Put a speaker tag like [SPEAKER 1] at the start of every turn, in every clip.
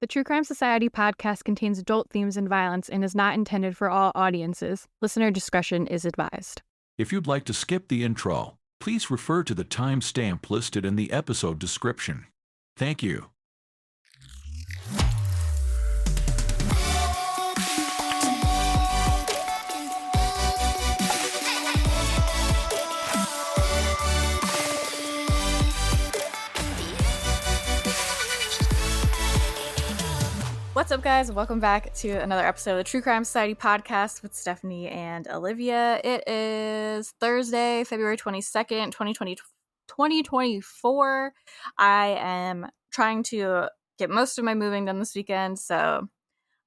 [SPEAKER 1] The True Crime Society podcast contains adult themes and violence and is not intended for all audiences. Listener discretion is advised.
[SPEAKER 2] If you'd like to skip the intro, please refer to the timestamp listed in the episode description. Thank you.
[SPEAKER 1] What's up, guys? Welcome back to another episode of the True Crime Society podcast with Stephanie and Olivia. It is Thursday, February 22nd, 2024. I am trying to get most of my moving done this weekend, so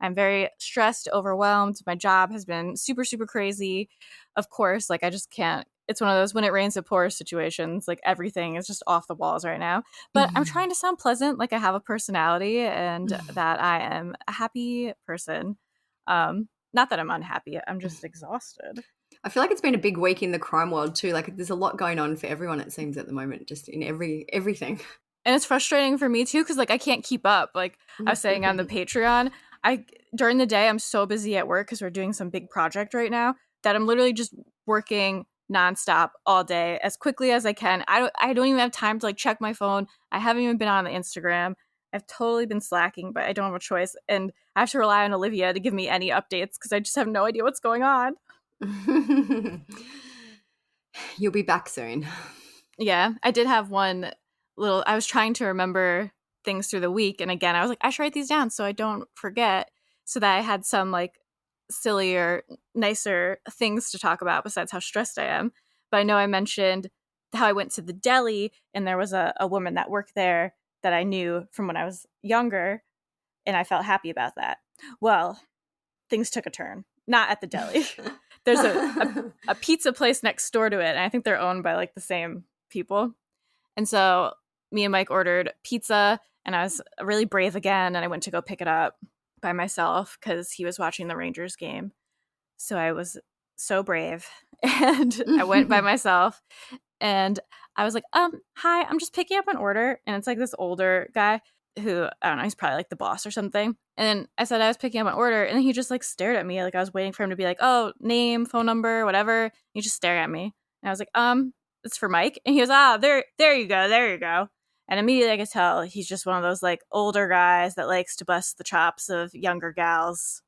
[SPEAKER 1] I'm very stressed, overwhelmed. My job has been super, super crazy. Of course, I just can't. It's one of those when it rains it pours situations. Everything is just off the walls right now. But I'm trying to sound pleasant, like I have a personality and that I am a happy person. Not that I'm unhappy. I'm just exhausted.
[SPEAKER 3] I feel like it's been a big week in the crime world too. There's a lot going on for everyone, it seems, at the moment, just in everything.
[SPEAKER 1] And it's frustrating for me too, because I can't keep up. I was saying on the Patreon, during the day I'm so busy at work because we're doing some big project right now that I'm literally just working nonstop all day as quickly as I can. I don't even have time to check my phone. I haven't even been on the Instagram. I've totally been slacking, but I don't have a choice. And I have to rely on Olivia to give me any updates because I just have no idea what's going on.
[SPEAKER 3] You'll be back soon.
[SPEAKER 1] Yeah, I did have one I was trying to remember things through the week. And again, I was I should write these down so I don't forget, so that I had some sillier, nicer things to talk about besides how stressed I am. But I know I mentioned how I went to the deli and there was a woman that worked there that I knew from when I was younger, and I felt happy about that. Well, things took a turn. Not at the deli. There's a pizza place next door to it, and I think they're owned by the same people. And so me and Mike ordered pizza, and I was really brave again, and I went to go pick it up by myself because he was watching the Rangers game. So I was so brave, and I went by myself, and I was hi, I'm just picking up an order. And it's this older guy who, I don't know, he's probably the boss or something. And I said I was picking up an order, and then he just stared at me I was waiting for him to be oh, name, phone number, whatever. He just stared at me, and I was it's for Mike. And he goes, there you go. And immediately I could tell he's just one of those older guys that likes to bust the chops of younger gals,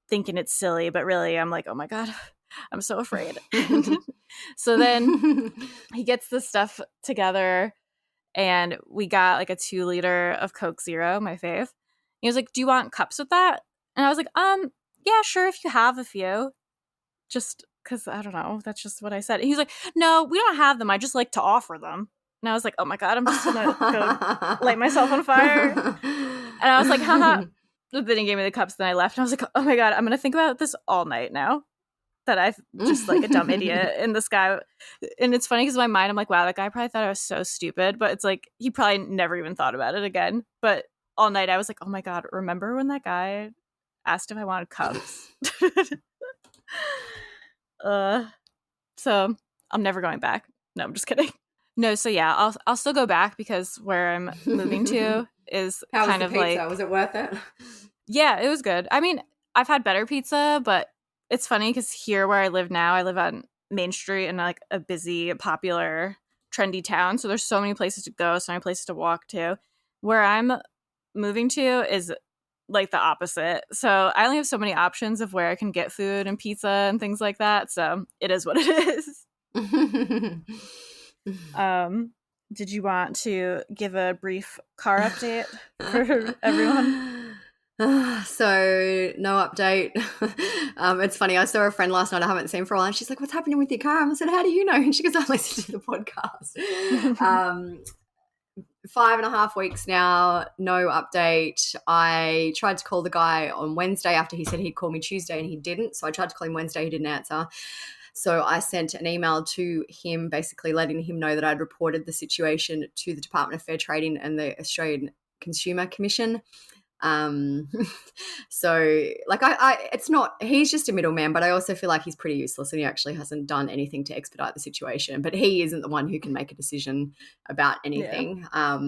[SPEAKER 1] thinking it's silly, but really I'm oh my God, I'm so afraid. So then he gets the stuff together, and we got a 2-liter of Coke Zero, my fave. He was do you want cups with that? And I was yeah, sure, if you have a few. Just because, I don't know, that's just what I said. And he's no, we don't have them. I just like to offer them. And I was oh my God, I'm just going to go light myself on fire. And I was haha. But then he gave me the cups, then I left. And I was oh my God, I'm going to think about this all night now. That I've just a dumb idiot in this guy. And it's funny because in my mind, I'm wow, that guy probably thought I was so stupid. But it's he probably never even thought about it again. But all night I was oh my God, remember when that guy asked if I wanted cups? So I'm never going back. No, I'm just kidding. No, so yeah, I'll still go back because where I'm moving to is
[SPEAKER 3] How
[SPEAKER 1] kind
[SPEAKER 3] was
[SPEAKER 1] of
[SPEAKER 3] the pizza? Was it worth it?
[SPEAKER 1] Yeah, it was good. I mean, I've had better pizza, but it's funny because here where I live now, I live on Main Street in a busy, popular, trendy town. So there's so many places to go, so many places to walk to. Where I'm moving to is the opposite. So I only have so many options of where I can get food and pizza and things like that. So it is what it is. Did you want to give a brief car update for everyone?
[SPEAKER 3] So no update. It's funny, I saw a friend last night I haven't seen for a while, and she's what's happening with your car? And I said, how do you know? And she goes, I listened to the podcast. 5.5 weeks now, no update. I tried to call the guy on Wednesday after he said he'd call me Tuesday, and he didn't. So I tried to call him Wednesday, he didn't answer. So I sent an email to him basically letting him know that I'd reported the situation to the Department of Fair Trading and the Australian Consumer Commission. So it's not, he's just a middleman, but I also feel he's pretty useless and he actually hasn't done anything to expedite the situation, but he isn't the one who can make a decision about anything. Yeah.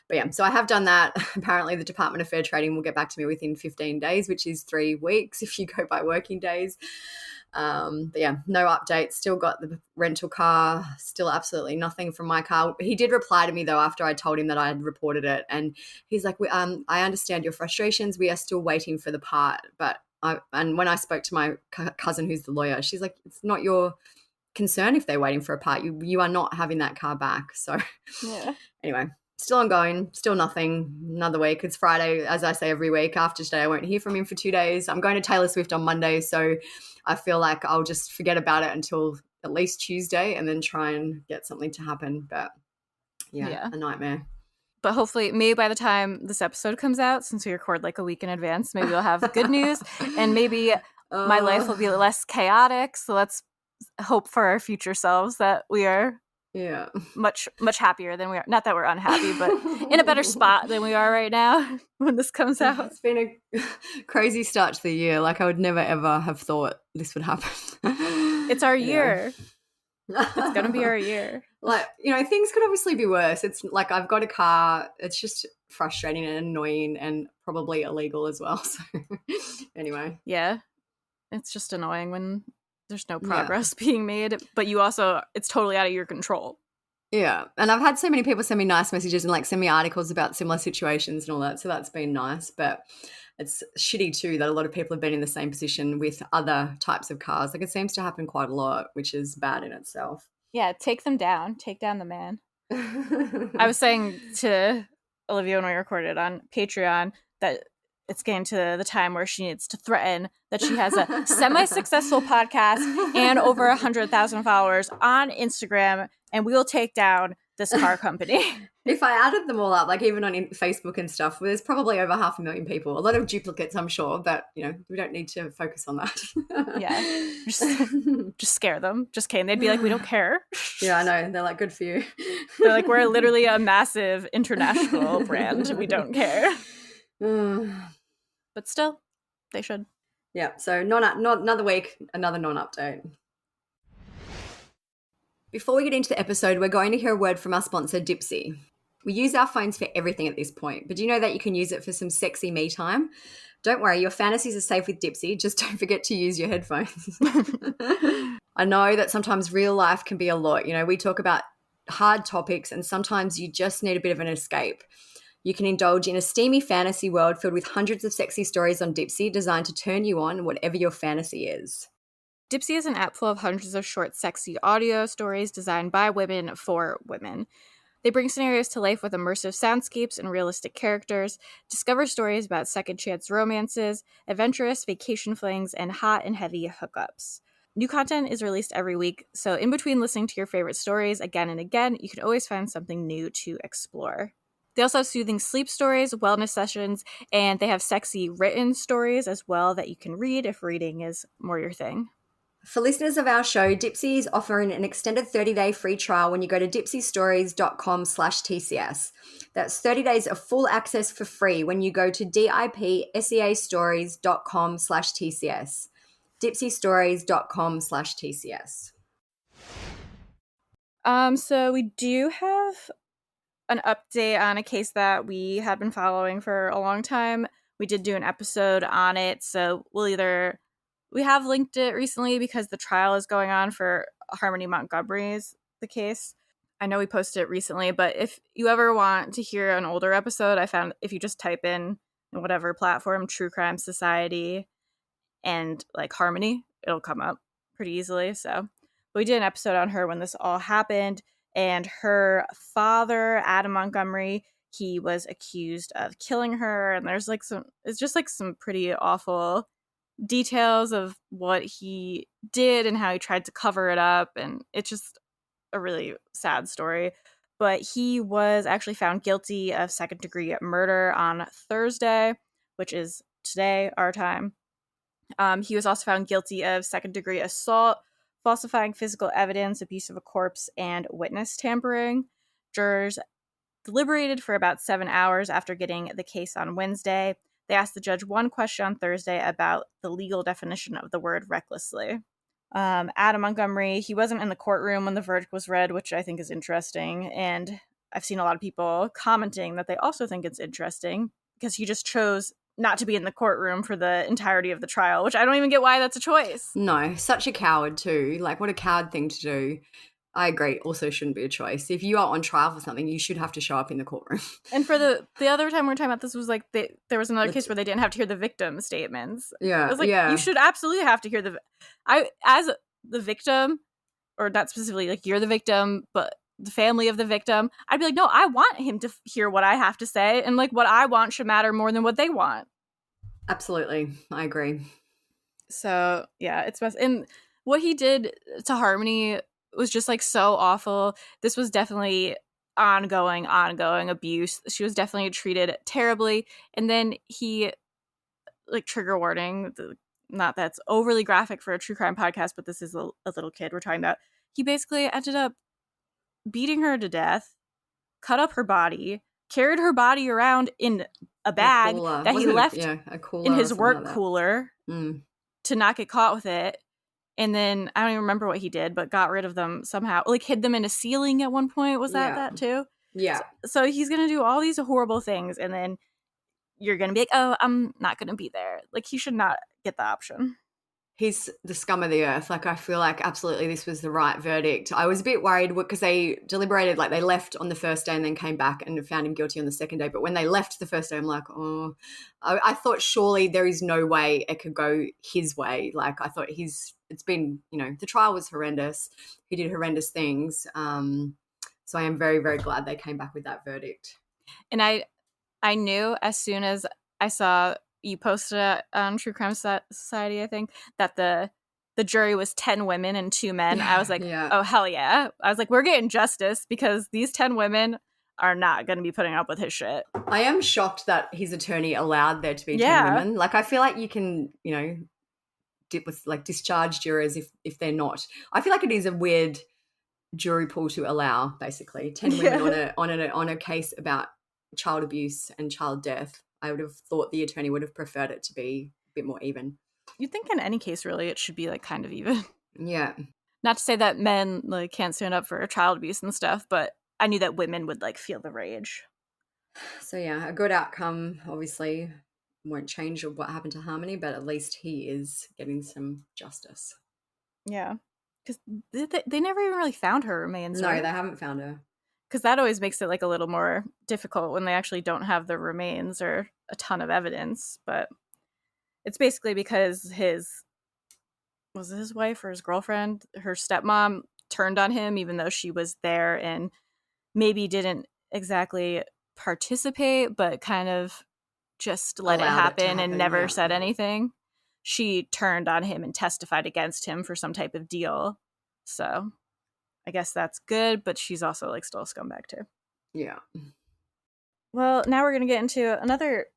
[SPEAKER 3] But yeah, so I have done that. Apparently the Department of Fair Trading will get back to me within 15 days, which is 3 weeks if you go by working days. But yeah, no updates. Still got the rental car. Still absolutely nothing from my car. He did reply to me though after I told him that I had reported it, and he's like, "I understand your frustrations. We are still waiting for the part." But and when I spoke to my cousin who's the lawyer, she's like, "It's not your concern if they're waiting for a part. You are not having that car back." So
[SPEAKER 1] Yeah.
[SPEAKER 3] anyway, still ongoing, still nothing. Another week. It's Friday, as I say every week. After today, I won't hear from him for 2 days. I'm going to Taylor Swift on Monday, so I feel like I'll just forget about it until at least Tuesday and then try and get something to happen. But yeah. A nightmare.
[SPEAKER 1] But hopefully, maybe by the time this episode comes out, since we record like a week in advance, maybe we'll have good news, and maybe my life will be less chaotic. So let's hope for our future selves that we are much happier than we are. Not that we're unhappy, but in a better spot than we are right now when this comes out.
[SPEAKER 3] It's been a crazy start to the year. Like I would never ever have thought this would happen.
[SPEAKER 1] It's our year. It's gonna be our year.
[SPEAKER 3] Like, things could obviously be worse. It's like I've got a car. It's just frustrating and annoying and probably illegal as well. So anyway.
[SPEAKER 1] Yeah. It's just annoying when there's no progress being made, but it's totally out of your control.
[SPEAKER 3] Yeah. And I've had so many people send me nice messages and like send me articles about similar situations and all that. So that's been nice. But it's shitty too that a lot of people have been in the same position with other types of cars. Like it seems to happen quite a lot, which is bad in itself.
[SPEAKER 1] Yeah. Take them down. Take down the man. I was saying to Olivia when we recorded on Patreon that it's getting to the time where she needs to threaten that she has a semi-successful podcast and over 100,000 followers on Instagram, and we will take down this car company.
[SPEAKER 3] If I added them all up, like even on Facebook and stuff, there's probably over 500,000 people. A lot of duplicates, I'm sure, but we don't need to focus on that.
[SPEAKER 1] Yeah, just scare them. Just kidding. They'd be like, we don't care.
[SPEAKER 3] Yeah, I know. They're like, good for you.
[SPEAKER 1] They're like, we're literally a massive international brand. We don't care. But still, they should.
[SPEAKER 3] Yeah, so not another week, another non-update. Before we get into the episode, we're going to hear a word from our sponsor, Dipsy. We use our phones for everything at this point, but do you know that you can use it for some sexy me time? Don't worry, your fantasies are safe with Dipsy. Just don't forget to use your headphones. I know that sometimes real life can be a lot. We talk about hard topics and sometimes you just need a bit of an escape. You can indulge in a steamy fantasy world filled with hundreds of sexy stories on Dipsy designed to turn you on whatever your fantasy is.
[SPEAKER 1] Dipsy is an app full of hundreds of short, sexy audio stories designed by women for women. They bring scenarios to life with immersive soundscapes and realistic characters, discover stories about second chance romances, adventurous vacation flings, and hot and heavy hookups. New content is released every week, so in between listening to your favorite stories again and again, you can always find something new to explore. They also have soothing sleep stories, wellness sessions, and they have sexy written stories as well that you can read if reading is more your thing.
[SPEAKER 3] For listeners of our show, Dipsy is offering an extended 30-day free trial when you go to dipsystories.com/TCS. That's 30 days of full access for free when you go to dipseastories.com/TCS. dipsystories.com/TCS.
[SPEAKER 1] So we do have an update on a case that we had been following for a long time. We did do an episode on it, so we have linked it recently because the trial is going on for Harmony Montgomery's the case. I know we posted it recently, but if you ever want to hear an older episode, I found if you just type in whatever platform, True Crime Society and like Harmony, it'll come up pretty easily. So we did an episode on her when this all happened. And her father, Adam Montgomery, he was accused of killing her. And there's it's just some pretty awful details of what he did and how he tried to cover it up. And it's just a really sad story. But he was actually found guilty of second-degree murder on Thursday, which is today, our time. He was also found guilty of second-degree assault, falsifying physical evidence, abuse of a corpse, and witness tampering. Jurors deliberated for about 7 hours after getting the case on Wednesday. They asked the judge one question on Thursday about the legal definition of the word recklessly. Adam Montgomery, he wasn't in the courtroom when the verdict was read, which I think is interesting. And I've seen a lot of people commenting that they also think it's interesting because he just chose not to be in the courtroom for the entirety of the trial, which I don't even get why that's a choice.
[SPEAKER 3] No, such a coward too. Like, what a coward thing to do. I agree. Also shouldn't be a choice. If you are on trial for something, you should have to show up in the courtroom.
[SPEAKER 1] And for the other time we were talking about this was like there was another case where they didn't have to hear the victim statements.
[SPEAKER 3] Yeah,
[SPEAKER 1] I was like,
[SPEAKER 3] yeah.
[SPEAKER 1] you should absolutely have to hear as the victim, or not specifically like you're the victim, but the family of the victim. I'd be like, no, I want him to hear what I have to say, and like what I want should matter more than what they want.
[SPEAKER 3] Absolutely, I agree.
[SPEAKER 1] So yeah, it's best. And what he did to Harmony was just like so awful. This was definitely ongoing abuse. She was definitely treated terribly. And then he, like, trigger warning, not that's overly graphic for a true crime podcast, but this is a little kid we're talking about. He basically ended up beating her to death, cut up her body, carried her body around in a bag that he left in his work cooler to not get caught with it. And then I don't even remember what he did, but got rid of them somehow. Like, hid them in a ceiling at one point. Was that too?
[SPEAKER 3] Yeah.
[SPEAKER 1] So he's going to do all these horrible things, and then you're going to be like, oh, I'm not going to be there. Like, he should not get the option.
[SPEAKER 3] He's the scum of the earth. Like, I feel like absolutely this was the right verdict. I was a bit worried because they deliberated, like they left on the first day and then came back and found him guilty on the second day. But when they left the first day, I'm like, oh, I thought surely there is no way it could go his way. Like, I thought it's been, the trial was horrendous. He did horrendous things. So I am very, very glad they came back with that verdict.
[SPEAKER 1] And I knew as soon as I saw you posted it on True Crime Society, I think, that the jury was 10 women and 2 men. I was like, oh, hell yeah. I was like, we're getting justice because these 10 women are not going to be putting up with his shit.
[SPEAKER 3] I am shocked that his attorney allowed there to be 10 women. Like, I feel like you can, discharge jurors if they're not. I feel like it is a weird jury pool to allow, basically. 10 women on a case about child abuse and child death. I would have thought the attorney would have preferred it to be a bit more even.
[SPEAKER 1] You'd think in any case, really, it should be like kind of even.
[SPEAKER 3] Yeah.
[SPEAKER 1] Not to say that men like can't stand up for child abuse and stuff, but I knew that women would like feel the rage.
[SPEAKER 3] So yeah, a good outcome obviously won't change what happened to Harmony, but at least he is getting some justice.
[SPEAKER 1] Yeah. Because they never even really found her remains.
[SPEAKER 3] No,
[SPEAKER 1] right?
[SPEAKER 3] They haven't found her.
[SPEAKER 1] Because that always makes it like a little more difficult when they actually don't have the remains or a ton of evidence. But it's basically because his wife or his girlfriend, her stepmom, turned on him even though she was there and maybe didn't exactly participate, but kind of just let it happen and never said anything. She turned on him and testified against him for some type of deal. So I guess that's good, but she's also like still a scumbag too.
[SPEAKER 3] Yeah.
[SPEAKER 1] Well, now we're going to get into another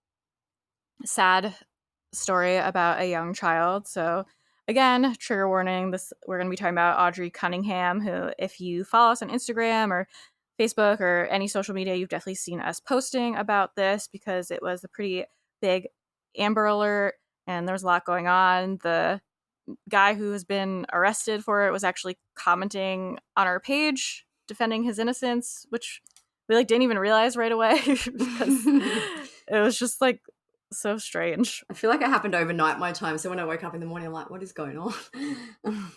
[SPEAKER 1] sad story about a young child. So again, trigger warning, we're going to be talking about Audrii Cunningham, who, if you follow us on Instagram or Facebook or any social media, you've definitely seen us posting about this because it was a pretty big Amber Alert and there's a lot going on. The guy who has been arrested for it was actually commenting on our page defending his innocence, which we like didn't even realize right away because it was just like so strange.
[SPEAKER 3] I feel like it happened overnight my time, so when I woke up in the morning I'm like, what is going on?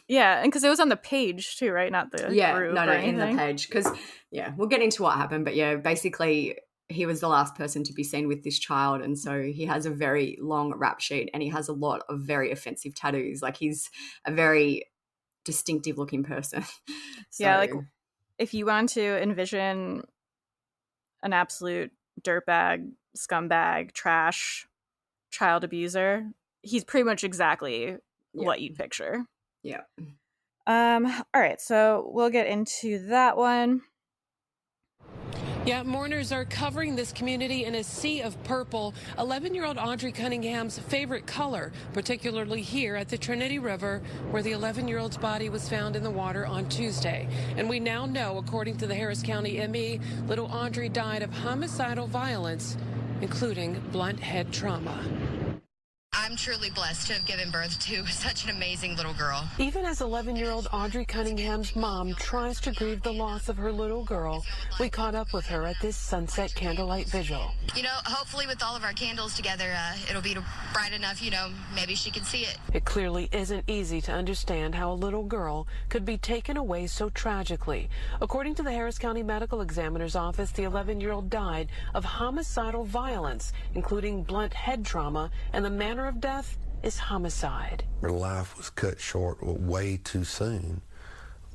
[SPEAKER 1] Yeah, and because it was on the page too, right? Not the group or anything.
[SPEAKER 3] In the page, because we'll get into what happened, but basically he was the last person to be seen with this child, and so he has a very long rap sheet and he has a lot of very offensive tattoos. Like, he's a very distinctive looking person. So,
[SPEAKER 1] yeah, like if you want to envision an absolute dirtbag, scumbag, trash child abuser, he's pretty much exactly what you'd picture.
[SPEAKER 3] Yeah.
[SPEAKER 1] All right, so we'll get into that one.
[SPEAKER 4] Yeah, mourners are covering this community in a sea of purple. 11-year-old Audrii Cunningham's favorite color, particularly here at the Trinity River, where the 11-year-old's body was found in the water on Tuesday. And we now know, according to the Harris County ME, little Audrii died of homicidal violence, including blunt head trauma.
[SPEAKER 5] I'm truly blessed to have given birth to such an amazing little girl.
[SPEAKER 4] Even as 11-year-old Audrii Cunningham's mom tries to grieve the loss of her little girl, we caught up with her at this sunset candlelight vigil.
[SPEAKER 5] You know, hopefully with all of our candles together, it'll be bright enough, maybe she can see it.
[SPEAKER 4] It clearly isn't easy to understand how a little girl could be taken away so tragically. According to the Harris County Medical Examiner's Office, the 11-year-old died of homicidal violence, including blunt head trauma, and the manner of death is homicide.
[SPEAKER 6] Her life was cut short way too soon,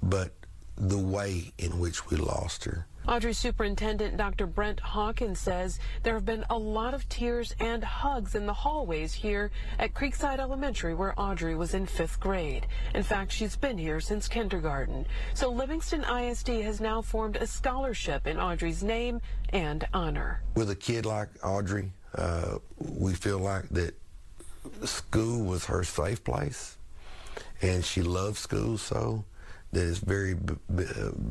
[SPEAKER 6] but the way in which we lost her.
[SPEAKER 4] Audrey Superintendent Dr. Brent Hawkins says there have been a lot of tears and hugs in the hallways here at Creekside Elementary, where Audrey was in 5th grade. In fact, she's been here since kindergarten. So Livingston ISD has now formed a scholarship in Audrey's name and honor.
[SPEAKER 6] With a kid like Audrey, we feel like that school was her safe place, and she loved school so that it's very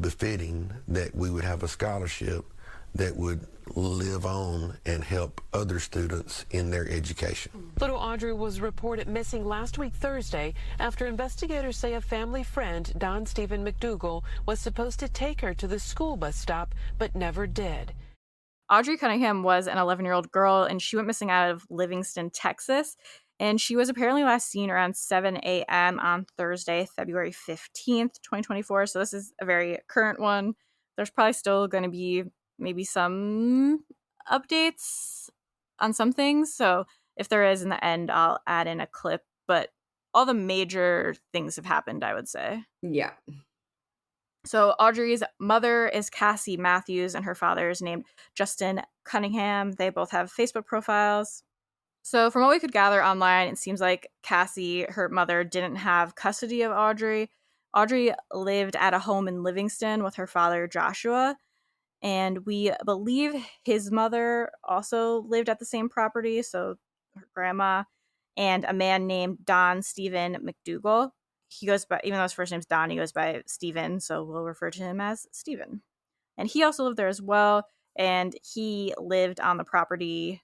[SPEAKER 6] befitting that we would have a scholarship that would live on and help other students in their education.
[SPEAKER 4] Little Audrey was reported missing last week Thursday after investigators say a family friend, Don Steven McDougal, was supposed to take her to the school bus stop but never did.
[SPEAKER 1] Audrii Cunningham was an 11-year-old girl, and she went missing out of Livingston, Texas. And she was apparently last seen around 7 a.m. on Thursday, February 15th, 2024. So this is a very current one. There's probably still going to be maybe some updates on some things. So if there is in the end, I'll add in a clip. But all the major things have happened, I would say.
[SPEAKER 3] Yeah.
[SPEAKER 1] So Audrey's mother is Cassie Matthews, and her father is named Justin Cunningham. They both have Facebook profiles. So from what we could gather online, it seems like Cassie, her mother, didn't have custody of Audrey. Audrey lived at a home in Livingston with her father, Joshua, and we believe his mother also lived at the same property, so her grandma, and a man named Don Steven McDougal. He goes by, even though his first name's Don, he goes by Steven, so we'll refer to him as Steven. And he also lived there as well, and he lived on the property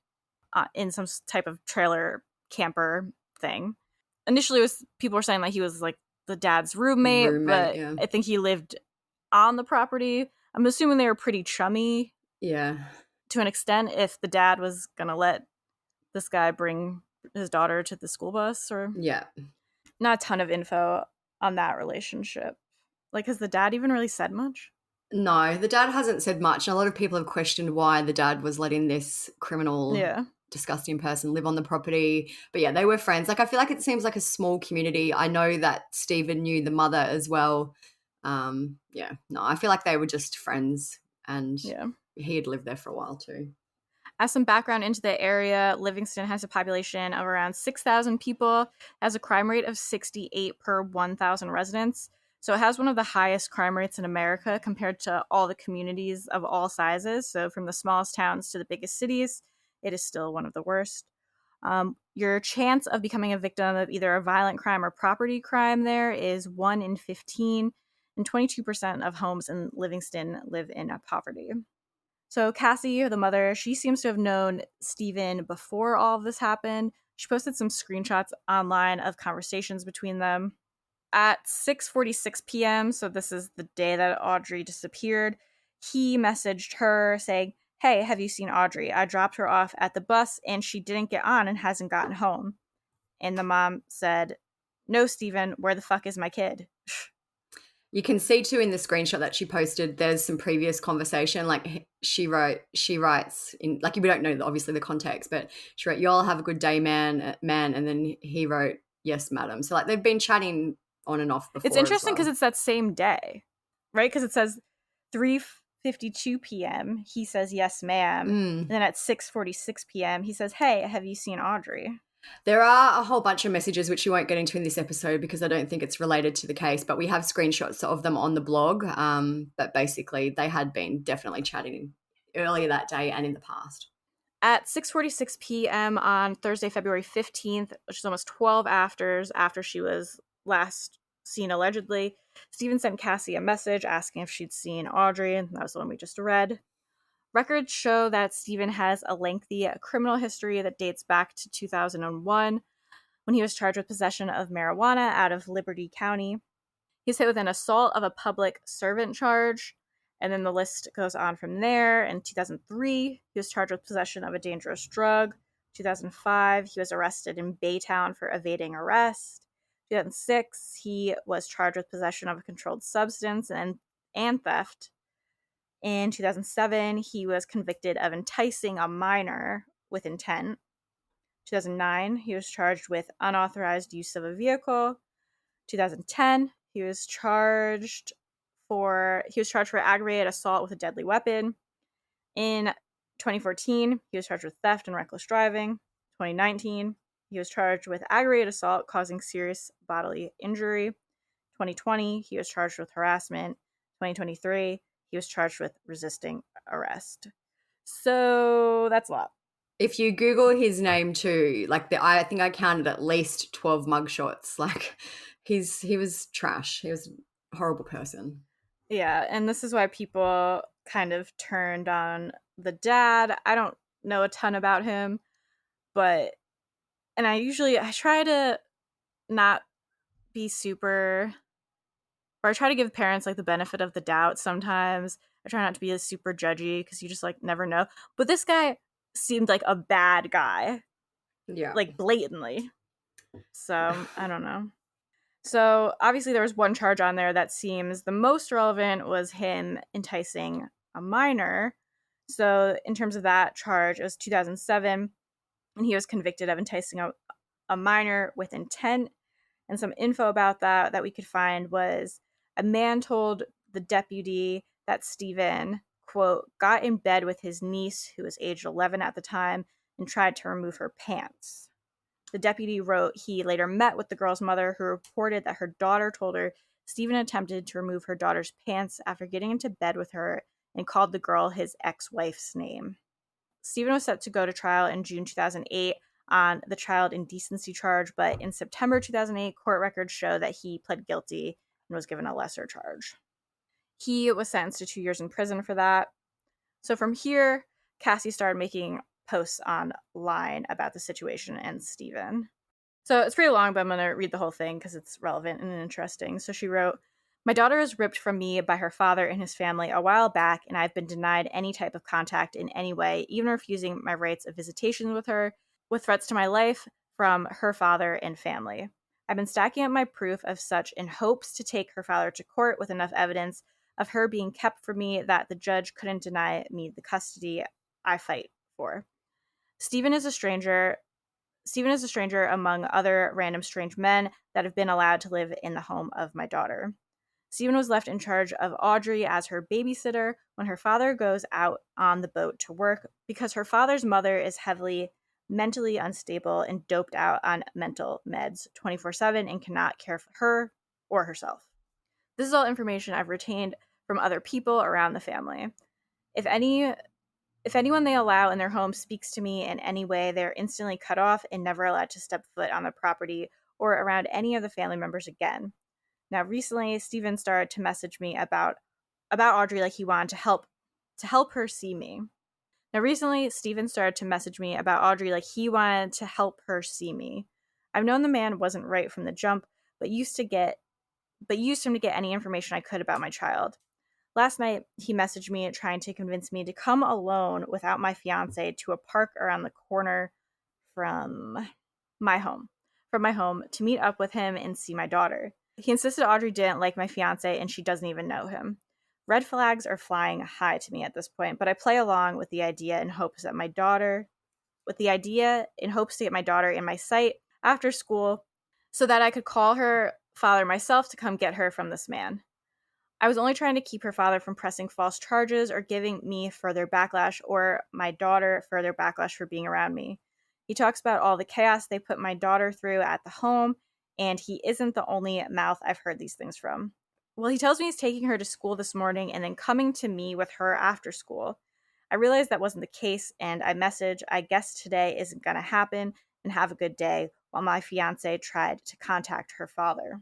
[SPEAKER 1] in some type of trailer camper thing. Initially, people were saying like he was like the dad's roommate, but yeah. I think he lived on the property. I'm assuming they were pretty chummy.
[SPEAKER 3] Yeah.
[SPEAKER 1] To an extent, if the dad was gonna let this guy bring his daughter to the school bus, or
[SPEAKER 3] yeah,
[SPEAKER 1] not a ton of info on that relationship. Like, has the dad even really said much?
[SPEAKER 3] No, the dad hasn't said much. And a lot of people have questioned why the dad was letting this criminal, disgusting person live on the property. But yeah, they were friends. Like, I feel like it seems like a small community. I know that Stephen knew the mother as well. I feel like they were just friends, and he had lived there for a while too.
[SPEAKER 1] As some background into the area, Livingston has a population of around 6,000 people, has a crime rate of 68 per 1,000 residents. So it has one of the highest crime rates in America compared to all the communities of all sizes. So from the smallest towns to the biggest cities, it is still one of the worst. Your chance of becoming a victim of either a violent crime or property crime there is 1 in 15, and 22% of homes in Livingston live in poverty. So Cassie, the mother, she seems to have known Stephen before all of this happened. She posted some screenshots online of conversations between them. At 6:46 p.m., so this is the day that Audrey disappeared, he messaged her saying, "Hey, have you seen Audrey? I dropped her off at the bus and she didn't get on and hasn't gotten home." And the mom said, "No, Stephen, where the fuck is my kid?"
[SPEAKER 3] You can see too in the screenshot that she posted, there's some previous conversation. Like she writes in, like, we don't know obviously the context, but she wrote, "Y'all have a good day, man." And then he wrote, "Yes, madam." So like they've been chatting on and off before.
[SPEAKER 1] It's interesting because it's that same day, right? Because it says 3:52 p.m. he says, "Yes, ma'am." And then at 6:46 p.m. he says, "Hey, have you seen Audrey?"
[SPEAKER 3] There are a whole bunch of messages which you won't get into in this episode because I don't think it's related to the case, but we have screenshots of them on the blog. But basically they had been definitely chatting earlier that day and in the past.
[SPEAKER 1] At 6:46 p.m. on Thursday, February 15th, which is almost 12 hours after she was last seen allegedly, Stephen sent Cassie a message asking if she'd seen Audrey, and that was the one we just read. Records show that Stephen has a lengthy criminal history that dates back to 2001. when he was charged with possession of marijuana out of Liberty County. He's hit with an assault of a public servant charge, and then the list goes on from there. In 2003, he was charged with possession of a dangerous drug. 2005, he was arrested in Baytown for evading arrest. 2006, he was charged with possession of a controlled substance and theft. In 2007, he was convicted of enticing a minor with intent. 2009, he was charged with unauthorized use of a vehicle. 2010, he was charged for aggravated assault with a deadly weapon. In 2014, he was charged with theft and reckless driving. 2019, he was charged with aggravated assault causing serious bodily injury. 2020, he was charged with harassment. 2023, he was charged with resisting arrest. So that's a lot.
[SPEAKER 3] If you Google his name too, like I think I counted at least 12 mugshots. Like he was trash. He was a horrible person.
[SPEAKER 1] Yeah, and this is why people kind of turned on the dad. I don't know a ton about him, and I try to not be super, or I try to give parents like the benefit of the doubt sometimes. I try not to be super judgy because you just like never know. But this guy seemed like a bad guy.
[SPEAKER 3] Yeah.
[SPEAKER 1] Like blatantly. So, I don't know. So, obviously there was one charge on there that seems the most relevant was him enticing a minor. So, in terms of that charge, it was 2007, and he was convicted of enticing a minor with intent. And some info about that we could find was a man told the deputy that Steven, quote, got in bed with his niece, who was aged 11 at the time, and tried to remove her pants. The deputy wrote he later met with the girl's mother, who reported that her daughter told her Steven attempted to remove her daughter's pants after getting into bed with her and called the girl his ex-wife's name. Steven was set to go to trial in June 2008 on the child indecency charge, but in September 2008, court records show that he pled guilty and was given a lesser charge. He was sentenced to 2 years in prison for that. So from here, Cassie started making posts online about the situation and Steven. So it's pretty long, but I'm going to read the whole thing because it's relevant and interesting. So she wrote, "My daughter was ripped from me by her father and his family a while back, and I've been denied any type of contact in any way, even refusing my rights of visitation with her, with threats to my life from her father and family. I've been stacking up my proof of such in hopes to take her father to court with enough evidence of her being kept from me that the judge couldn't deny me the custody I fight for. Steven is a stranger among other random strange men that have been allowed to live in the home of my daughter. Steven was left in charge of Audrii as her babysitter when her father goes out on the boat to work because her father's mother is heavily mentally unstable and doped out on mental meds 24/7 and cannot care for her or herself. This is all information I've retained from other people around the family. If anyone they allow in their home speaks to me in any way, they are instantly cut off and never allowed to step foot on the property or around any of the family members again. Now, recently, Steven started to message me about Audrii like he wanted to help her see me. I've known the man wasn't right from the jump, but used him to get any information I could about my child. Last night, he messaged me trying to convince me to come alone without my fiance to a park around the corner from my home to meet up with him and see my daughter. He insisted Audrii didn't like my fiance and she doesn't even know him. Red flags are flying high to me at this point, but I play along with the idea in hopes to get my daughter in my sight after school so that I could call her father myself to come get her from this man. I was only trying to keep her father from pressing false charges or giving me further backlash or my daughter further backlash for being around me. He talks about all the chaos they put my daughter through at the home, and he isn't the only mouth I've heard these things from. Well, he tells me he's taking her to school this morning and then coming to me with her after school. I realized that wasn't the case, and I message, I guess today isn't going to happen, and have a good day, while my fiance tried to contact her father.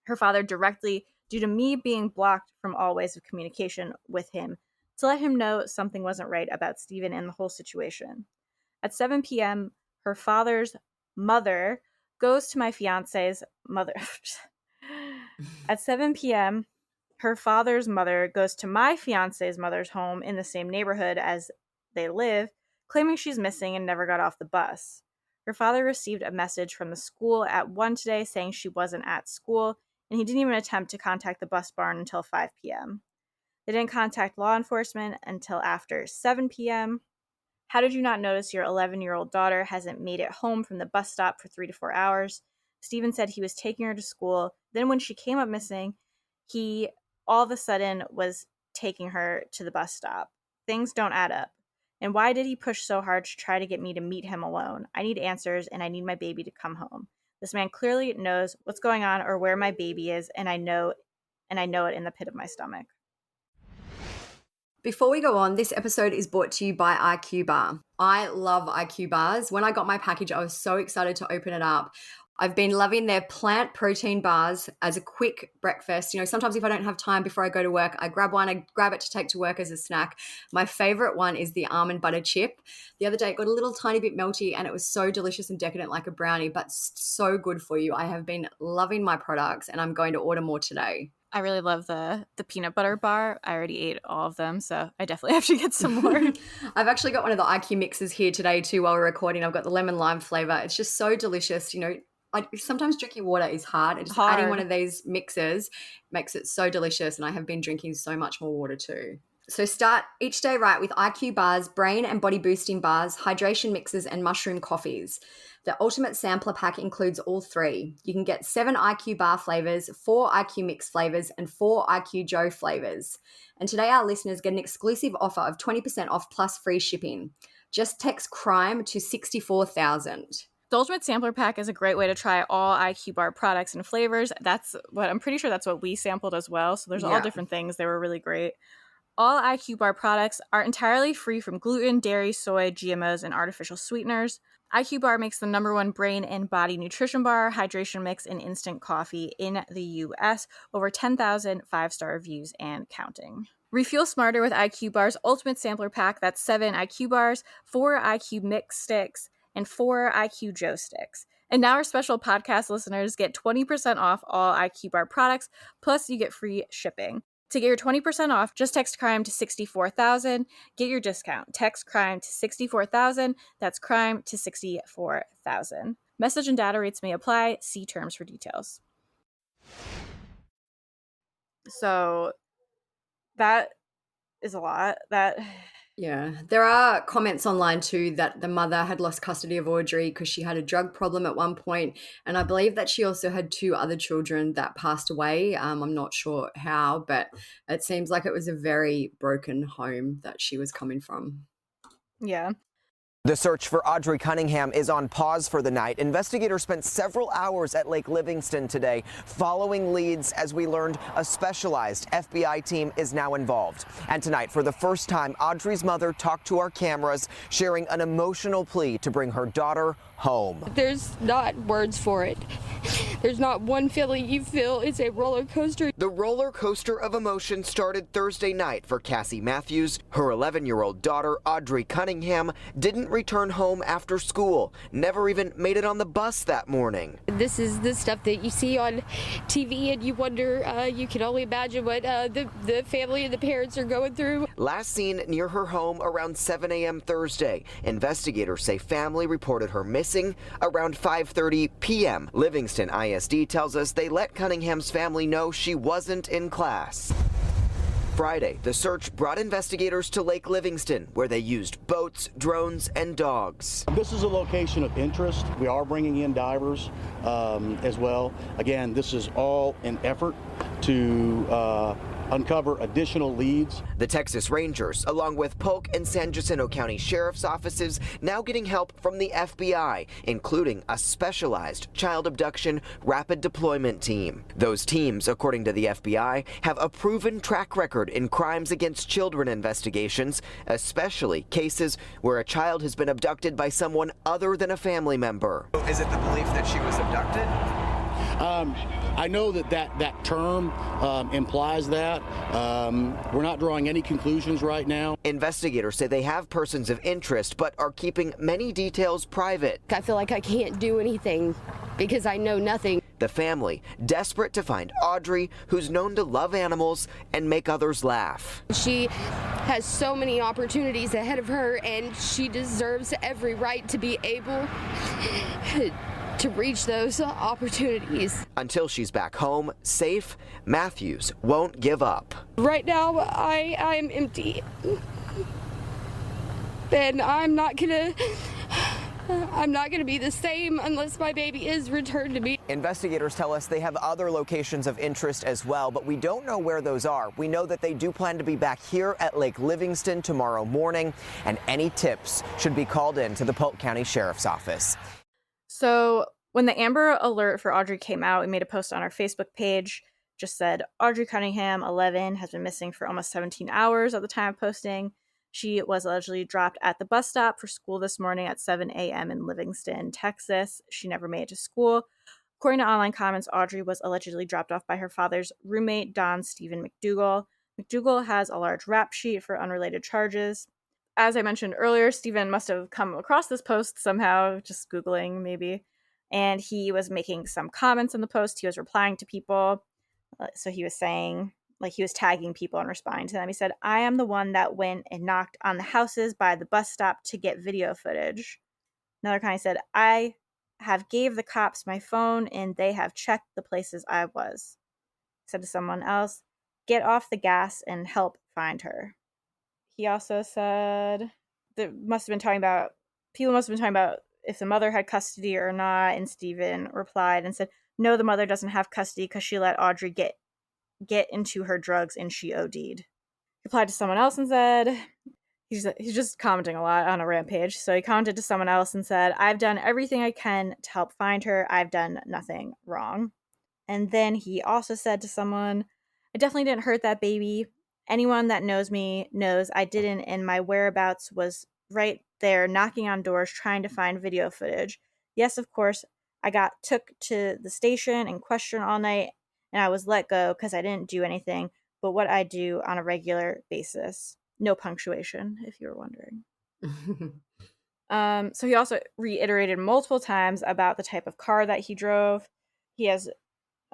[SPEAKER 1] Her father directly, due to me being blocked from all ways of communication with him, to let him know something wasn't right about Steven and the whole situation. At 7 p.m., her father's mother goes to my fiance's mother. At 7 p.m., her father's mother goes to my fiance's mother's home in the same neighborhood as they live, claiming she's missing and never got off the bus. Her father received a message from the school at 1 today saying she wasn't at school, and he didn't even attempt to contact the bus barn until 5 p.m. They didn't contact law enforcement until after 7 p.m. How did you not notice your 11-year-old daughter hasn't made it home from the bus stop for 3 to 4 hours? Steven said he was taking her to school. Then when she came up missing, he all of a sudden was taking her to the bus stop. Things don't add up. And why did he push so hard to try to get me to meet him alone? I need answers, and I need my baby to come home. This man clearly knows what's going on or where my baby is, and I know it in the pit of my stomach.
[SPEAKER 3] Before we go on, this episode is brought to you by IQ Bar. I love IQ Bars. When I got my package, I was so excited to open it up. I've been loving their plant protein bars as a quick breakfast. You know, sometimes if I don't have time before I go to work, I grab one, I grab it to take to work as a snack. My favorite one is the almond butter chip. The other day it got a little tiny bit melty and it was so delicious and decadent like a brownie, but so good for you. I have been loving my products and I'm going to order more today.
[SPEAKER 1] I really love the peanut butter bar. I already ate all of them, so I definitely have to get some more.
[SPEAKER 3] I've actually got one of the IQ mixes here today too while we're recording. I've got the lemon lime flavor. It's just so delicious. You know, sometimes drinking water is hard, and just adding one of these mixes makes it so delicious, and I have been drinking so much more water too. So start each day right with IQ Bars, brain and body boosting bars, hydration mixes, and mushroom coffees. The Ultimate Sampler Pack includes all three. You can get 7 IQ Bar flavors, 4 IQ Mix flavors, and 4 IQ Joe flavors. And today our listeners get an exclusive offer of 20% off plus free shipping. Just text CRIME to 64,000.
[SPEAKER 1] The Ultimate Sampler Pack is a great way to try all IQ Bar products and flavors. I'm pretty sure that's what we sampled as well. So there's all different things. They were really great. All IQ Bar products are entirely free from gluten, dairy, soy, GMOs, and artificial sweeteners. IQ Bar makes the #1 brain and body nutrition bar, hydration mix, and instant coffee in the U.S. Over 10,000 5-star reviews and counting. Refuel smarter with IQ Bar's Ultimate Sampler Pack. That's 7 IQ Bars, 4 IQ Mix sticks, and 4 IQ Joe sticks. And now our special podcast listeners get 20% off all IQ Bar products, plus you get free shipping. To get your 20% off, just text CRIME to 64,000. Get your discount. Text CRIME to 64,000. That's CRIME to 64,000. Message and data rates may apply. See terms for details. So that is a lot.
[SPEAKER 3] Yeah, there are comments online too that the mother had lost custody of Audrii because she had a drug problem at one point, and I believe that she also had 2 other children that passed away. I'm not sure how, but it seems like it was a very broken home that she was coming from.
[SPEAKER 1] Yeah.
[SPEAKER 7] The search for Audrii Cunningham is on pause for the night. Investigators spent several hours at Lake Livingston today following leads as we learned a specialized FBI team is now involved. And tonight, for the first time, Audrii's mother talked to our cameras, sharing an emotional plea to bring her daughter home.
[SPEAKER 8] There's not words for it. There's not one feeling you feel. It's a roller coaster.
[SPEAKER 7] The roller coaster of emotion started Thursday night for Cassie Matthews. Her 11-year-old daughter, Audrii Cunningham, didn't return home after school, never even made it on the bus that morning.
[SPEAKER 8] This is the stuff that you see on TV and you wonder, you can only imagine what the family and the parents are going through.
[SPEAKER 7] Last seen near her home around 7 a.m. Thursday. Investigators say family reported her missing around 5:30 p.m. Livingston ISD tells us they let Cunningham's family know she wasn't in class. Friday, the search brought investigators to Lake Livingston, where they used boats, drones, and dogs.
[SPEAKER 9] This is a location of interest. We are bringing in divers as well. Again, this is all an effort to uncover additional leads.
[SPEAKER 7] The Texas Rangers, along with Polk and San Jacinto County Sheriff's offices, now getting help from the FBI, including a specialized child abduction rapid deployment team. Those teams, according to the FBI, have a proven track record in crimes against children investigations, especially cases where a child has been abducted by someone other than a family member.
[SPEAKER 10] Is it the belief that she was abducted?
[SPEAKER 9] I know that term implies that. We're not drawing any conclusions right now.
[SPEAKER 7] Investigators say they have persons of interest, but are keeping many details private.
[SPEAKER 8] I feel like I can't do anything because I know nothing.
[SPEAKER 7] The family desperate to find Audrii, who's known to love animals and make others laugh.
[SPEAKER 8] She has so many opportunities ahead of her, and she deserves every right to be able to reach those opportunities.
[SPEAKER 7] Until she's back home, safe, Matthews won't give up.
[SPEAKER 8] Right now, I'm empty. And I'm not gonna be the same unless my baby is returned to me.
[SPEAKER 7] Investigators tell us they have other locations of interest as well, but we don't know where those are. We know that they do plan to be back here at Lake Livingston tomorrow morning, and any tips should be called in to the Polk County Sheriff's Office.
[SPEAKER 1] So when the Amber Alert for Audrii came out, we made a post on our Facebook page. Just said, Audrii Cunningham, 11, has been missing for almost 17 hours at the time of posting. She was allegedly dropped at the bus stop for school this morning at 7 a.m. in Livingston, Texas. She never made it to school. According to online comments, Audrii was allegedly dropped off by her father's roommate, Don Steven McDougal. McDougal has a large rap sheet for unrelated charges. As I mentioned earlier, Steven must have come across this post somehow, just Googling maybe, and he was making some comments in the post. He was replying to people. So he was saying, like, he was tagging people and responding to them. He said, I am the one that went and knocked on the houses by the bus stop to get video footage. Another kind said, I have gave the cops my phone and they have checked the places I was. Said to someone else, get off the gas and help find her. He also said people must have been talking about if the mother had custody or not, and Steven replied and said, no, the mother doesn't have custody because she let Audrii get into her drugs and she OD'd. He replied to someone else and said, he's just commenting a lot on a rampage. So he commented to someone else and said, I've done everything I can to help find her. I've done nothing wrong. And then he also said to someone, I definitely didn't hurt that baby. Anyone that knows me knows I didn't, and my whereabouts was right there knocking on doors trying to find video footage. Yes, of course, I got took to the station and questioned all night, and I was let go because I didn't do anything but what I do on a regular basis. No punctuation, if you were wondering. So he also reiterated multiple times about the type of car that he drove. He has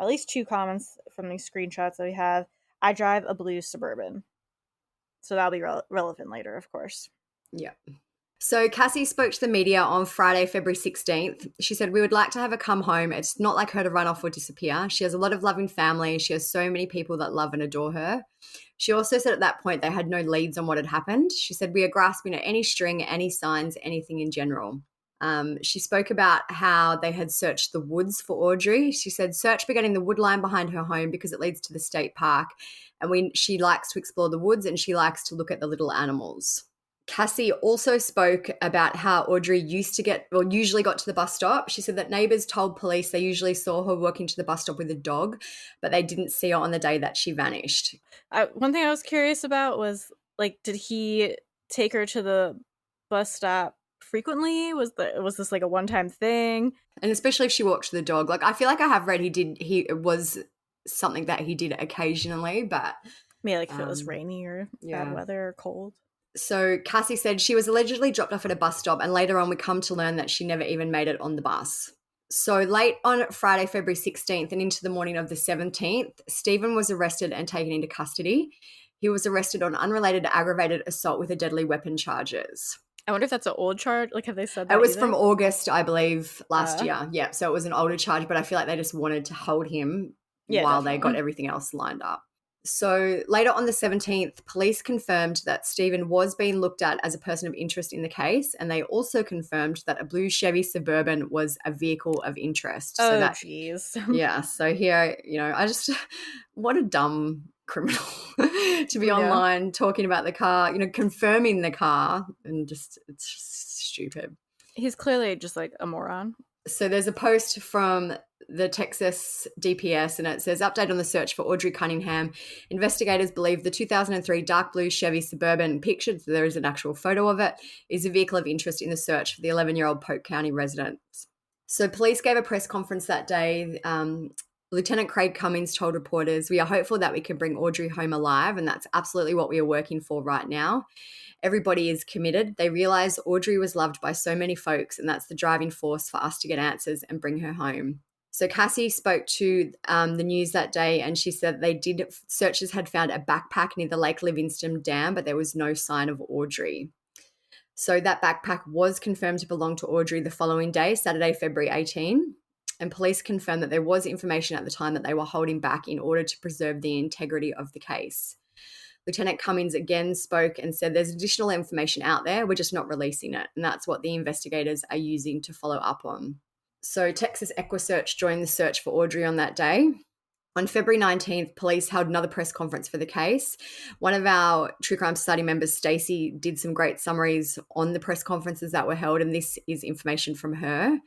[SPEAKER 1] at least 2 comments from these screenshots that we have. I drive a blue Suburban. So that'll be relevant later, of course.
[SPEAKER 3] Yeah. So Cassie spoke to the media on Friday, February 16th. She said, we would like to have her come home. It's not like her to run off or disappear. She has a lot of loving family. She has so many people that love and adore her. She also said at that point they had no leads on what had happened. She said, we are grasping at any string, any signs, anything in general. She spoke about how they had searched the woods for Audrii. She said, search began in the wood line behind her home because it leads to the state park. And she likes to explore the woods and she likes to look at the little animals. Cassie also spoke about how Audrii usually got to the bus stop. She said that neighbours told police they usually saw her walking to the bus stop with a dog, but they didn't see her on the day that she vanished.
[SPEAKER 1] One thing I was curious about was, like, did he take her to the bus stop frequently? Was this like a one-time thing?
[SPEAKER 3] And especially if she walked to the dog. Like, I feel like I have read it was something that he did occasionally, but
[SPEAKER 1] maybe like if it was rainy or bad weather or cold.
[SPEAKER 3] So Cassie said she was allegedly dropped off at a bus stop, and later on we come to learn that she never even made it on the bus. So late on Friday, February 16th and into the morning of the 17th, Steven was arrested and taken into custody. He was arrested on unrelated aggravated assault with a deadly weapon charges.
[SPEAKER 1] I wonder if that's an old charge. Like, have they said that?
[SPEAKER 3] It was from August, I believe, last year. Yeah, so it was an older charge, but I feel like they just wanted to hold him while they got everything else lined up. So later on the 17th, police confirmed that Steven was being looked at as a person of interest in the case, and they also confirmed that a blue Chevy Suburban was a vehicle of interest.
[SPEAKER 1] Oh, jeez.
[SPEAKER 3] Yeah, so here, what a dumb criminal to be online talking about the car, confirming the car, and it's just stupid.
[SPEAKER 1] He's clearly just like a moron.
[SPEAKER 3] So there's a post from the Texas DPS, and it says, update on the search for Audrii Cunningham. Investigators believe the 2003 dark blue Chevy Suburban, pictured, there is an actual photo of it, is a vehicle of interest in the search for the 11-year-old Polk County resident. So police gave a press conference that day. Lieutenant Craig Cummings told reporters, "We are hopeful that we can bring Audrey home alive, and that's absolutely what we are working for right now. Everybody is committed. They realize Audrey was loved by so many folks, and that's the driving force for us to get answers and bring her home." So Cassie spoke to the news that day, and she said searchers had found a backpack near the Lake Livingston Dam, but there was no sign of Audrey. So that backpack was confirmed to belong to Audrey the following day, Saturday, February 18. And police confirmed that there was information at the time that they were holding back in order to preserve the integrity of the case. Lieutenant Cummings again spoke and said there's additional information out there, we're just not releasing it. And that's what the investigators are using to follow up on. So Texas EquiSearch joined the search for Audrey on that day. On February 19th, police held another press conference for the case. One of our True Crime Society members, Stacey, did some great summaries on the press conferences that were held, and this is information from her.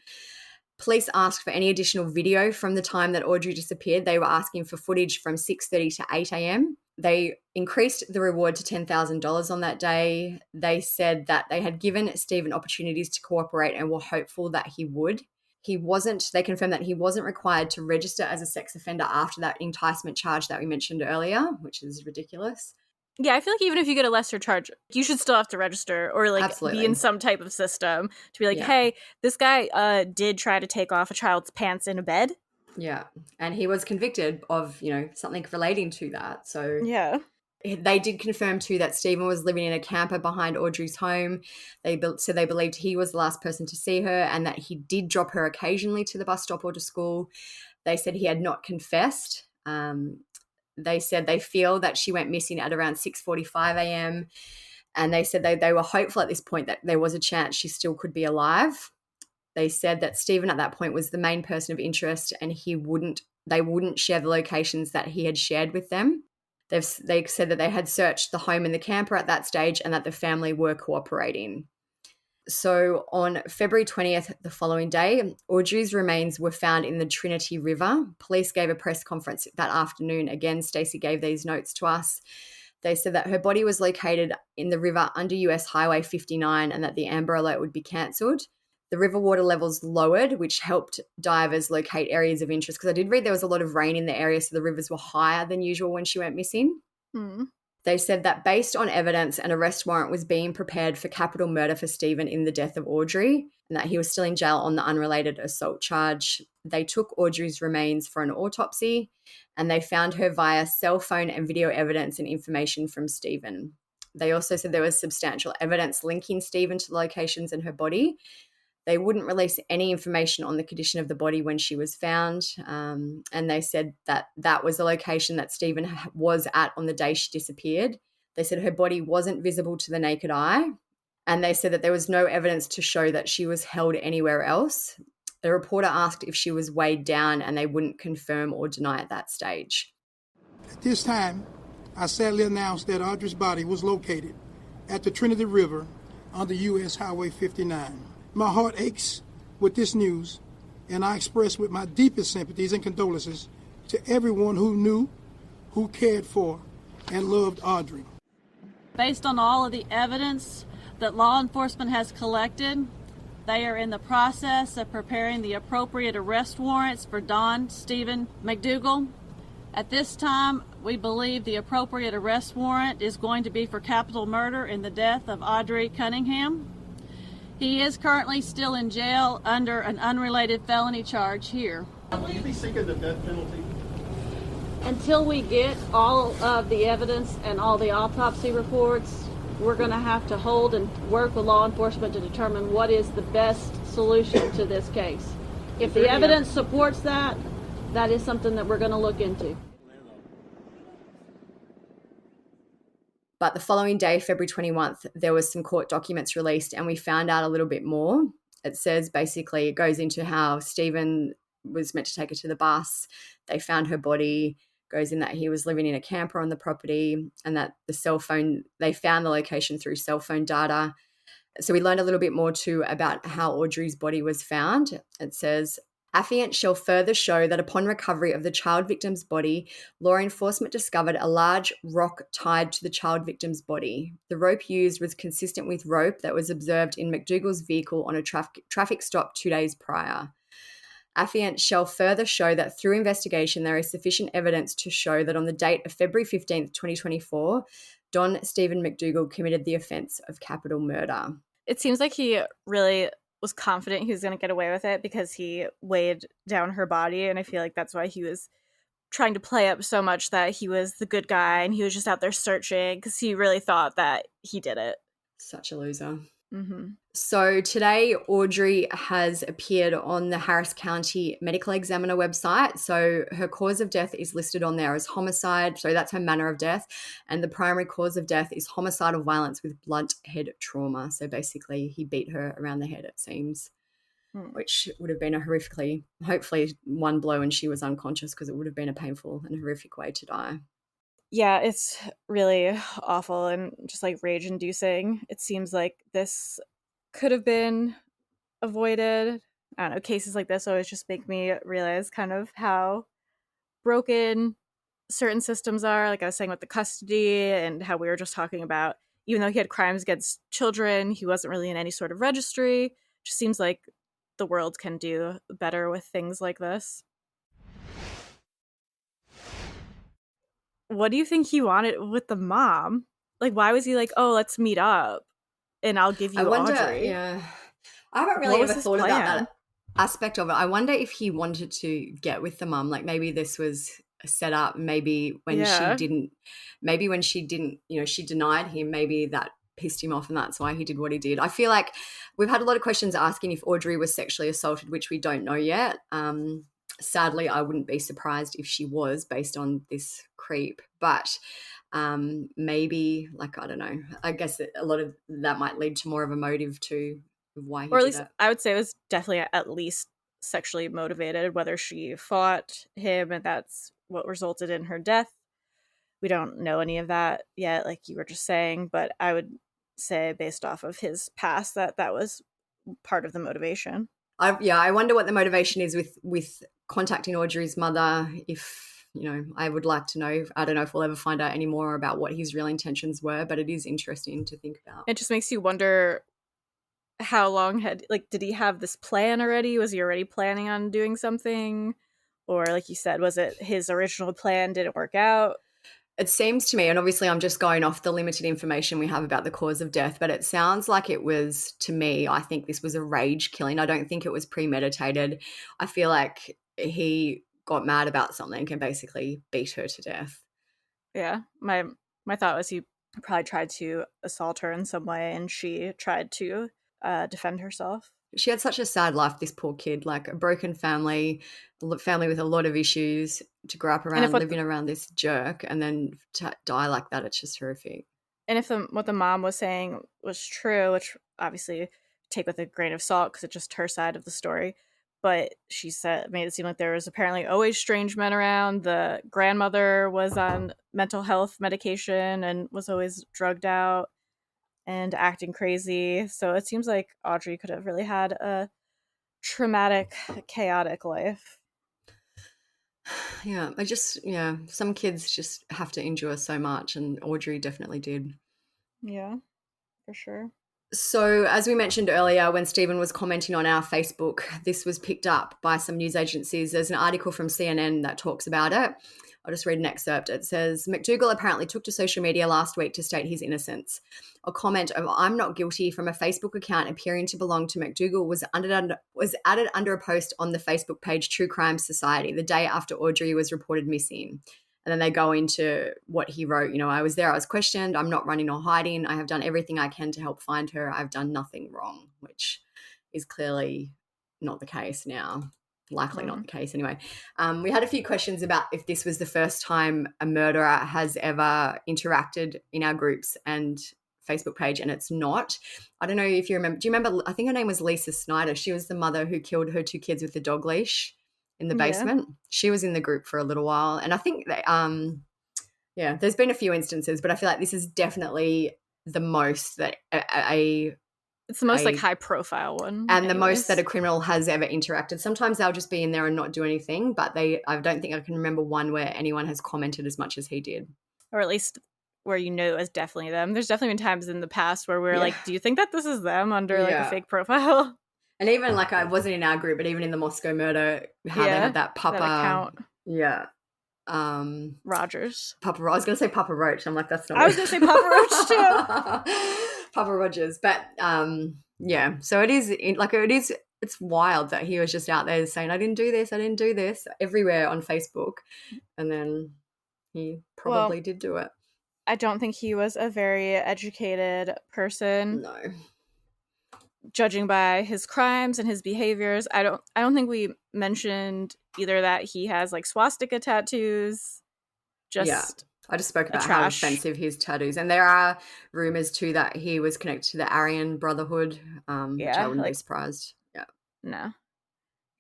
[SPEAKER 3] Police asked for any additional video from the time that Audrey disappeared. They were asking for footage from 6:30 to 8 a.m. They increased the reward to $10,000 on that day. They said that they had given Stephen opportunities to cooperate and were hopeful that he would. They confirmed that he wasn't required to register as a sex offender after that enticement charge that we mentioned earlier, which is ridiculous.
[SPEAKER 1] Yeah, I feel like even if you get a lesser charge, you should still have to register or like
[SPEAKER 3] Absolutely.
[SPEAKER 1] be in some type of system to be like,
[SPEAKER 3] Yeah.
[SPEAKER 1] hey, this guy did try to take off a child's pants in a bed.
[SPEAKER 3] Yeah. And he was convicted of, something relating to that. So
[SPEAKER 1] Yeah.
[SPEAKER 3] they did confirm too that Stephen was living in a camper behind Audrey's home. They believed he was the last person to see her and that he did drop her occasionally to the bus stop or to school. They said he had not confessed. They said they feel that she went missing at around 6:45 a.m. And they said they were hopeful at this point that there was a chance she still could be alive. They said that Stephen at that point was the main person of interest and they wouldn't share the locations that he had shared with them. They said that they had searched the home and the camper at that stage and that the family were cooperating. So on February 20th, the following day, Audrey's remains were found in the Trinity River. Police gave a press conference that afternoon. Again, Stacey gave these notes to us. They said that her body was located in the river under US Highway 59 and that the Amber Alert would be cancelled. The river water levels lowered, which helped divers locate areas of interest. Because I did read there was a lot of rain in the area, so the rivers were higher than usual when she went missing. They said that based on evidence, an arrest warrant was being prepared for capital murder for Stephen in the death of Audrey and that he was still in jail on the unrelated assault charge. They took Audrey's remains for an autopsy and they found her via cell phone and video evidence and information from Stephen. They also said there was substantial evidence linking Stephen to the locations in her body. They wouldn't release any information on the condition of the body when she was found. And they said that was the location that Stephen was at on the day she disappeared. They said her body wasn't visible to the naked eye. And they said that there was no evidence to show that she was held anywhere else. The reporter asked if she was weighed down and they wouldn't confirm or deny at that stage.
[SPEAKER 10] At this time, I sadly announce that Audrey's body was located at the Trinity River on the US Highway 59. My heart aches with this news, and I express with my deepest sympathies and condolences to everyone who knew, who cared for, and loved Audrey.
[SPEAKER 11] Based on all of the evidence that law enforcement has collected, they are in the process of preparing the appropriate arrest warrants for Don Steven McDougal. At this time, we believe the appropriate arrest warrant is going to be for capital murder in the death of Audrii Cunningham. He is currently still in jail under an unrelated felony charge here.
[SPEAKER 9] Will you be seeking the death penalty?
[SPEAKER 11] Until we get all of the evidence and all the autopsy reports, we're going to have to hold and work with law enforcement to determine what is the best solution to this case. If the evidence supports that, that is something that we're going to look into.
[SPEAKER 3] But the following day, February 21st, there was some court documents released and we found out a little bit more. It says basically it goes into how Stephen was meant to take her to the bus. They found her body, goes in that he was living in a camper on the property and that the cell phone, they found the location through cell phone data. So we learned a little bit more too about how Audrey's body was found. It says, affiant shall further show that upon recovery of the child victim's body, law enforcement discovered a large rock tied to the child victim's body. The rope used was consistent with rope that was observed in McDougal's vehicle on a traffic stop 2 days prior. affiant shall further show that through investigation there is sufficient evidence to show that on the date of February 15th, 2024, Don Steven McDougal committed the offence of capital murder.
[SPEAKER 1] It seems like he really was confident he was going to get away with it because he weighed down her body, and I feel like that's why he was trying to play up so much that he was the good guy and he was just out there searching because he really thought that he did it.
[SPEAKER 3] Such a loser.
[SPEAKER 1] Mm-hmm.
[SPEAKER 3] So today, Audrii has appeared on the Harris County Medical Examiner website. So her cause of death is listed on there as homicide. So that's her manner of death. And the primary cause of death is homicidal violence with blunt head trauma. So basically, he beat her around the head, it seems, which would have been a horrifically, hopefully one blow and she was unconscious, because it would have been a painful and horrific way to die.
[SPEAKER 1] Yeah, it's really awful and just like rage inducing. It seems like this could have been avoided. I don't know, cases like this always just make me realize kind of how broken certain systems are. Like I was saying with the custody and how we were just talking about, even though he had crimes against children, he wasn't really in any sort of registry. It just seems like the world can do better with things like this. What do you think he wanted with the mom? Like, why was he like, oh, let's meet up and I'll give you Audrii?
[SPEAKER 3] Yeah. I haven't really ever thought about that aspect of it. I wonder if he wanted to get with the mom. Like maybe this was set up. Maybe when she didn't, she denied him. Maybe that pissed him off and that's why he did what he did. I feel like we've had a lot of questions asking if Audrii was sexually assaulted, which we don't know yet. Sadly, I wouldn't be surprised if she was based on this creep, but maybe, like, I don't know, I guess a lot of that might lead to more of a motive to why he did it. Or at least
[SPEAKER 1] I would say it was definitely at least sexually motivated, whether she fought him and that's what resulted in her death. We don't know any of that yet, like you were just saying, but I would say based off of his past that was part of the motivation.
[SPEAKER 3] I wonder what the motivation is with contacting Audrii's mother. If, I would like to know. I don't know if we'll ever find out any more about what his real intentions were, but it is interesting to think about.
[SPEAKER 1] It just makes you wonder how long did he have this plan already? Was he already planning on doing something? Or like you said, was it his original plan didn't work out?
[SPEAKER 3] It seems to me, and obviously I'm just going off the limited information we have about the cause of death, but it sounds like it was, to me, I think this was a rage killing. I don't think it was premeditated. I feel like he got mad about something and basically beat her to death.
[SPEAKER 1] Yeah, my thought was he probably tried to assault her in some way and she tried to defend herself.
[SPEAKER 3] She had such a sad life, this poor kid, like a broken family with a lot of issues, to grow up around living around this jerk and then to die like that. It's just horrific.
[SPEAKER 1] And if what the mom was saying was true, which obviously take with a grain of salt because it's just her side of the story, but she made it seem like there was apparently always strange men around. The grandmother was on mental health medication and was always drugged out and acting crazy. So it seems like Audrii could have really had a traumatic, chaotic life.
[SPEAKER 3] Yeah, some kids just have to endure so much, and Audrii definitely did.
[SPEAKER 1] Yeah, for sure.
[SPEAKER 3] So as we mentioned earlier, when Stephen was commenting on our Facebook, this was picked up by some news agencies. There's an article from CNN that talks about it. I'll just read an excerpt. It says, McDougal apparently took to social media last week to state his innocence. A comment of "I'm not guilty" from a Facebook account appearing to belong to McDougal was added under a post on the Facebook page True Crime Society the day after Audrii was reported missing. And then they go into what he wrote. I was there, I was questioned, I'm not running or hiding, I have done everything I can to help find her, I've done nothing wrong, which is clearly not the case now. Likely not the case anyway. We had a few questions about if this was the first time a murderer has ever interacted in our groups and Facebook page, and it's not. I don't know if you remember. Do you remember? I think her name was Lisa Snyder. She was the mother who killed her 2 kids with the dog leash in the basement. Yeah. She was in the group for a little while, and I think that, there's been a few instances, but I feel like this is definitely the most that
[SPEAKER 1] it's the most high profile one.
[SPEAKER 3] And the most that a criminal has ever interacted. Sometimes they'll just be in there and not do anything, but I don't think I can remember one where anyone has commented as much as he did.
[SPEAKER 1] Or at least where it was definitely them. There's definitely been times in the past where we're like, do you think that this is them under a fake profile?
[SPEAKER 3] And even like I wasn't in our group, but even in the Moscow murder, how they had that Papa
[SPEAKER 1] that account.
[SPEAKER 3] Yeah.
[SPEAKER 1] Rogers.
[SPEAKER 3] I was gonna say Papa Roach. I'm like, that's not
[SPEAKER 1] I was gonna say Papa Roach
[SPEAKER 3] too. Papa Rogers. But yeah. So it is it's wild that he was just out there saying, I didn't do this everywhere on Facebook. And then he probably did do it.
[SPEAKER 1] I don't think he was a very educated person.
[SPEAKER 3] No.
[SPEAKER 1] Judging by his crimes and his behaviors, I don't think we mentioned either that he has like swastika tattoos.
[SPEAKER 3] I just spoke about how offensive his tattoos, and there are rumors too that he was connected to the Aryan Brotherhood, which I wouldn't be surprised. Yeah,
[SPEAKER 1] no,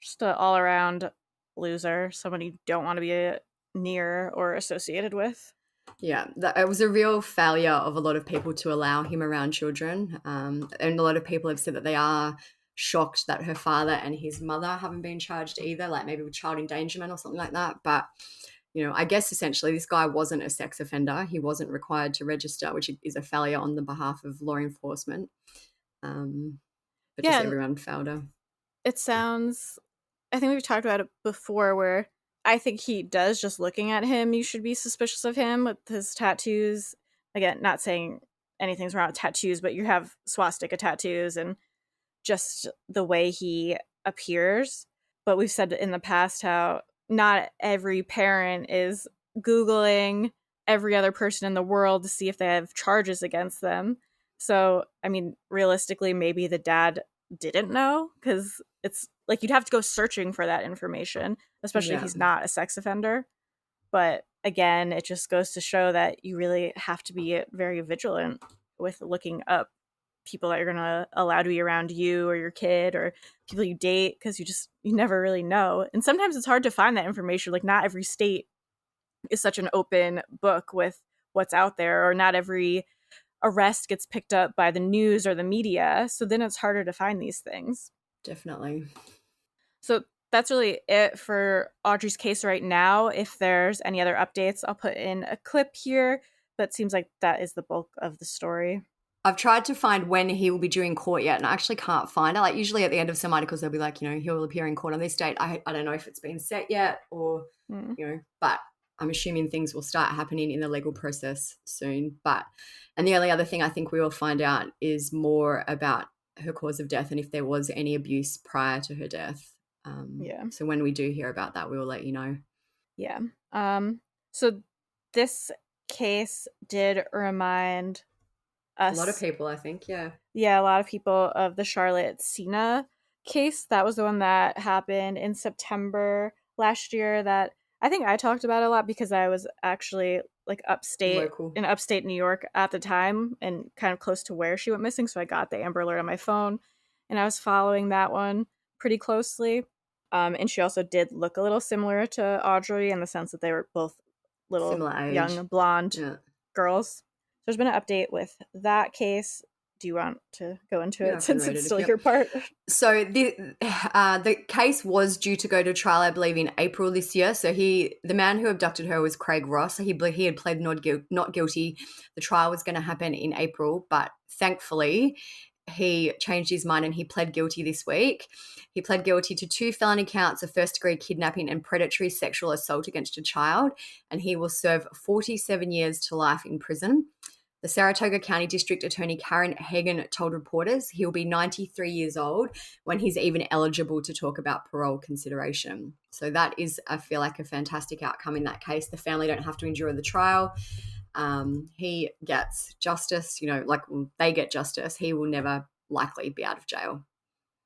[SPEAKER 1] just an all around loser, someone you don't want to be near or associated with.
[SPEAKER 3] Yeah, it was a real failure of a lot of people to allow him around children. And a lot of people have said that they are shocked that her father and his mother haven't been charged either, like maybe with child endangerment or something like that. But, I guess essentially this guy wasn't a sex offender. He wasn't required to register, which is a failure on the behalf of law enforcement. But just everyone failed her.
[SPEAKER 1] It sounds, I think we've talked about it before, where I think he does, just looking at him, you should be suspicious of him with his tattoos. Again, not saying anything's wrong with tattoos, but you have swastika tattoos and just the way he appears. But we've said in the past how not every parent is Googling every other person in the world to see if they have charges against them. So, I mean, realistically, maybe the dad didn't know, because it's like you'd have to go searching for that information, especially if he's not a sex offender. But again, it just goes to show that you really have to be very vigilant with looking up people that you're going to allow to be around you or your kid or people you date, because you never really know. And sometimes it's hard to find that information. Like, not every state is such an open book with what's out there, or not every arrest gets picked up by the news or the media. So then it's harder to find these things.
[SPEAKER 3] Definitely.
[SPEAKER 1] So that's really it for Audrei's case right now. If there's any other updates, I'll put in a clip here, but it seems like that is the bulk of the story.
[SPEAKER 3] I've tried to find when he will be due in court yet, and I actually can't find it. Like, usually at the end of some articles, they'll be like, he will appear in court on this date. I don't know if it's been set yet or, but I'm assuming things will start happening in the legal process soon. And the only other thing I think we will find out is more about her cause of death and if there was any abuse prior to her death. So when we do hear about that, we will let you know.
[SPEAKER 1] Yeah. So this case did remind us,
[SPEAKER 3] a lot of people, I think. Yeah,
[SPEAKER 1] a lot of people, of the Charlotte Sena case. That was the one that happened in September last year that I think I talked about a lot, because I was actually like in upstate New York at the time and kind of close to where she went missing. So I got the Amber Alert on my phone and I was following that one pretty closely. And she also did look a little similar to Audrey in the sense that they were both little young blonde girls. So there's been an update with that case. Do you want to go into it since it's still your part?
[SPEAKER 3] So the case was due to go to trial, I believe, in April this year. So the man who abducted her was Craig Ross. So he had pled not guilty. The trial was going to happen in April, but thankfully he changed his mind and he pled guilty this week. He pled guilty to 2 felony counts of first-degree kidnapping and predatory sexual assault against a child, and he will serve 47 years to life in prison. The Saratoga County District Attorney Karen Hagan told reporters he will be 93 years old when he's even eligible to talk about parole consideration. So that is, I feel like, a fantastic outcome in that case. The family don't have to endure the trial. He gets justice, they get justice. He will never likely be out of jail.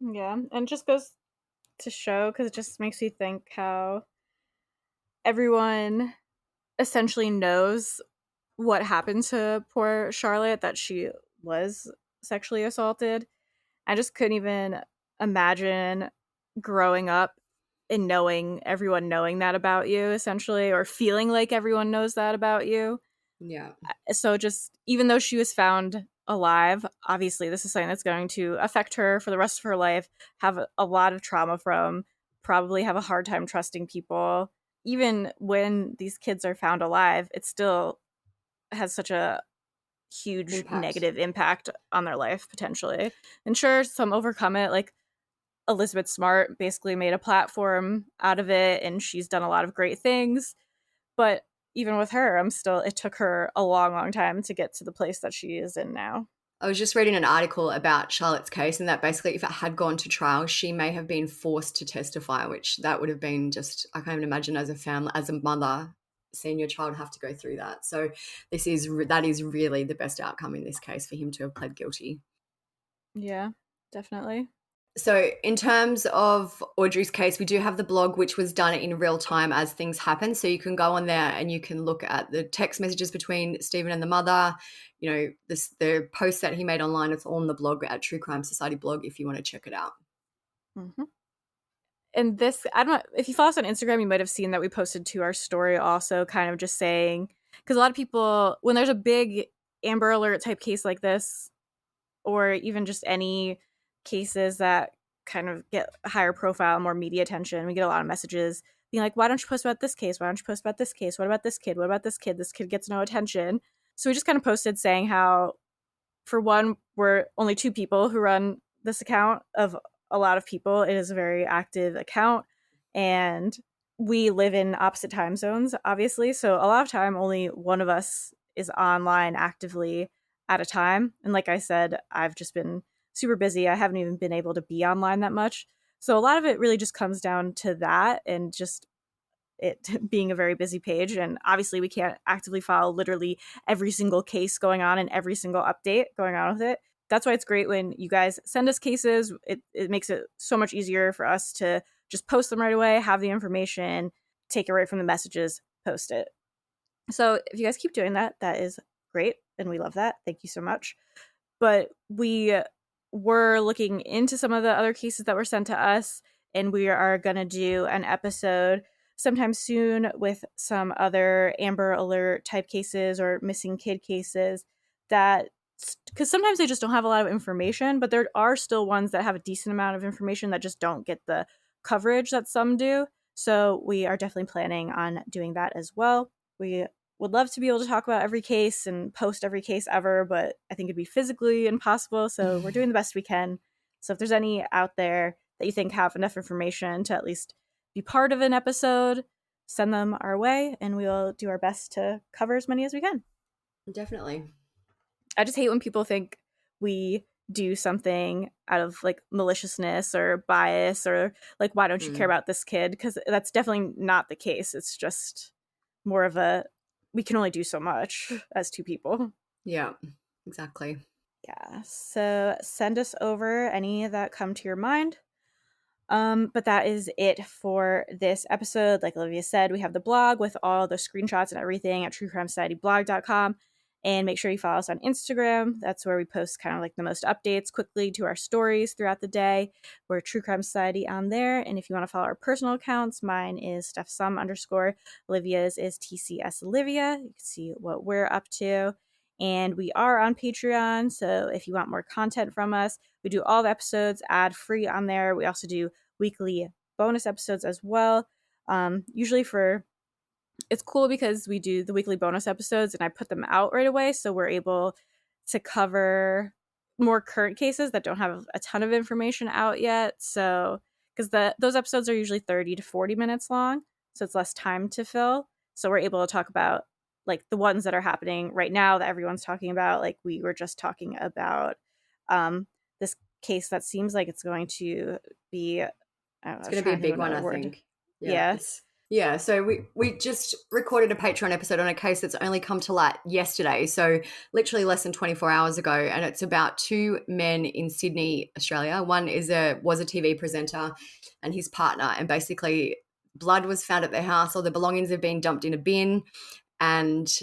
[SPEAKER 1] Yeah, and just goes to show, because it just makes you think how everyone essentially knows what happened to poor Charlotte, that she was sexually assaulted. I just couldn't even imagine growing up and everyone knowing that about you, essentially, or feeling like everyone knows that about you.
[SPEAKER 3] Yeah.
[SPEAKER 1] So just, even though she was found alive, obviously this is something that's going to affect her for the rest of her life, have a lot of trauma from, probably have a hard time trusting people. Even when these kids are found alive, it still has such a huge negative impact on their life, potentially. And sure, some overcome it. Like, Elizabeth Smart basically made a platform out of it, and she's done a lot of great things. But even with her, it took her a long, long time to get to the place that she is in now.
[SPEAKER 3] I was just reading an article about Charlotte's case, and that basically if it had gone to trial, she may have been forced to testify, which that would have been just, I can't even imagine as a family, as a mother, seeing your child have to go through that. So that is really the best outcome in this case, for him to have pled guilty.
[SPEAKER 1] Yeah, definitely.
[SPEAKER 3] So in terms of Audrey's case, we do have the blog, which was done in real time as things happen. So you can go on there and you can look at the text messages between Stephen and the mother, the posts that he made online. It's all on the blog at True Crime Society blog if you want to check it out.
[SPEAKER 1] Mm-hmm. And this, I don't know, if you follow us on Instagram, you might have seen that we posted to our story also, kind of just saying, because a lot of people, when there's a big Amber Alert type case like this, or even just any cases that kind of get higher profile, more media attention, we get a lot of messages being like, why don't you post about this case? Why don't you post about this case? What about this kid? What about this kid? This kid gets no attention. So we just kind of posted saying how, for one, we're only 2 people who run this account of a lot of people. It is a very active account, and we live in opposite time zones, obviously. So a lot of time, only one of us is online actively at a time. And like I said, I've just been super busy. I haven't even been able to be online that much. So a lot of it really just comes down to that, and just it being a very busy page. And obviously we can't actively follow literally every single case going on and every single update going on with it. That's why it's great when you guys send us cases. It makes it so much easier for us to just post them right away, have the information, take it right from the messages, post it. So if you guys keep doing that, that is great, and we love that. Thank you so much. But we were looking into some of the other cases that were sent to us, and we are going to do an episode sometime soon with some other Amber Alert type cases or missing kid cases, that, because sometimes they just don't have a lot of information, but there are still ones that have a decent amount of information that just don't get the coverage that some do. So we are definitely planning on doing that as well. We would love to be able to talk about every case and post every case ever, but I think it'd be physically impossible. So we're doing the best we can. So if there's any out there that you think have enough information to at least be part of an episode, send them our way, and we'll do our best to cover as many as we can.
[SPEAKER 3] Definitely.
[SPEAKER 1] I just hate when people think we do something out of like maliciousness or bias, or like, why don't you care about this kid? Because that's definitely not the case. It's just more of a, we can only do so much as 2 people.
[SPEAKER 3] Yeah, exactly.
[SPEAKER 1] Yeah. So send us over any that come to your mind. But that is it for this episode. Like Olivia said, we have the blog with all the screenshots and everything at truecrimesocietyblog.com. And make sure you follow us on Instagram. That's where we post kind of like the most updates quickly to our stories throughout the day. We're True Crime Society on there. And if you want to follow our personal accounts, mine is StephSum_. Olivia's is TCS Olivia. You can see what we're up to. And we are on Patreon. So if you want more content from us, we do all the episodes ad-free on there. We also do weekly bonus episodes as well. Usually it's cool because we do the weekly bonus episodes and I put them out right away. So we're able to cover more current cases that don't have a ton of information out yet. So, because those episodes are usually 30 to 40 minutes long. So it's less time to fill. So we're able to talk about like the ones that are happening right now that everyone's talking about. Like we were just talking about this case that seems like it's going to be,
[SPEAKER 3] it's going to be a big one, I think.
[SPEAKER 1] Yeah.
[SPEAKER 3] Yeah, so we just recorded a Patreon episode on a case that's only come to light yesterday, so literally less than 24 hours ago, and it's about 2 men in Sydney, Australia. One was a TV presenter and his partner, and basically blood was found at their house. All the belongings have been dumped in a bin, and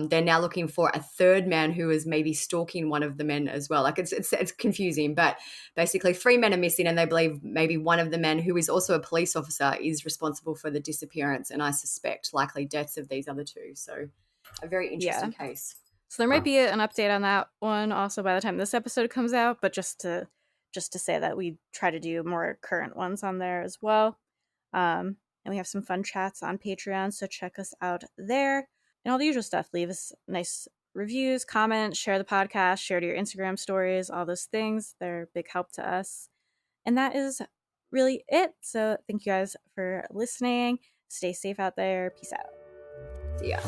[SPEAKER 3] they're now looking for a 3rd man who is maybe stalking one of the men as well. Like it's confusing, but basically 3 men are missing, and they believe maybe one of the men, who is also a police officer, is responsible for the disappearance, and I suspect likely deaths of these other 2. So a very interesting case.
[SPEAKER 1] So there might be an update on that one also by the time this episode comes out, but just to say that we try to do more current ones on there as well. And we have some fun chats on Patreon, so check us out there. And all the usual stuff. Leave us nice reviews, comments, share the podcast, share to your Instagram stories, all those things. They're a big help to us. And that is really it. So thank you guys for listening. Stay safe out there. Peace out.
[SPEAKER 3] See ya.